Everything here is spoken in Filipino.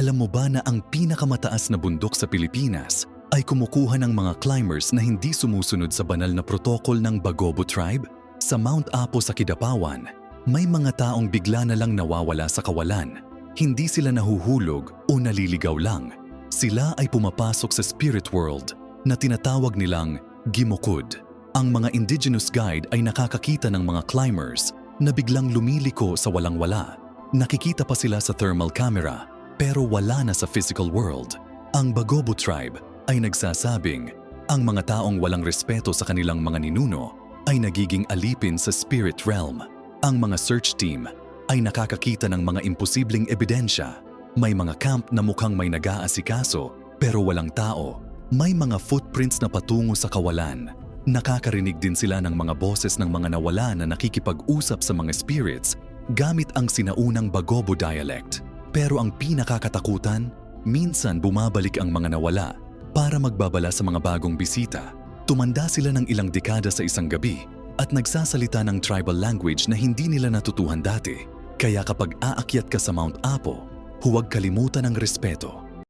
Alam mo ba na ang pinakamataas na bundok sa Pilipinas ay kumukuha ng mga climbers na hindi sumusunod sa banal na protokol ng Bagobo Tribe? Sa Mount Apo sa Kidapawan, may mga taong bigla na lang nawawala sa kawalan. Hindi sila nahuhulog o naliligaw lang. Sila ay pumapasok sa spirit world na tinatawag nilang Gimokod. Ang mga indigenous guide ay nakakakita ng mga climbers na biglang lumiliko sa walang-wala. Nakikita pa sila sa thermal camera pero wala na sa physical world. Ang Bagobo Tribe ay nagsasabing ang mga taong walang respeto sa kanilang mga ninuno ay nagiging alipin sa spirit realm. Ang mga search team ay nakakakita ng mga imposibleng ebidensya. May mga camp na mukhang may nag-aasikaso pero walang tao. May mga footprints na patungo sa kawalan. Nakakarinig din sila ng mga boses ng mga nawala na nakikipag-usap sa mga spirits gamit ang sinaunang Bagobo dialect. Pero ang pinakakatakutan, minsan bumabalik ang mga nawala para magbabala sa mga bagong bisita. Tumanda sila ng ilang dekada sa isang gabi at nagsasalita ng tribal language na hindi nila natutuhan dati. Kaya kapag aakyat ka sa Mount Apo, huwag kalimutan ang respeto.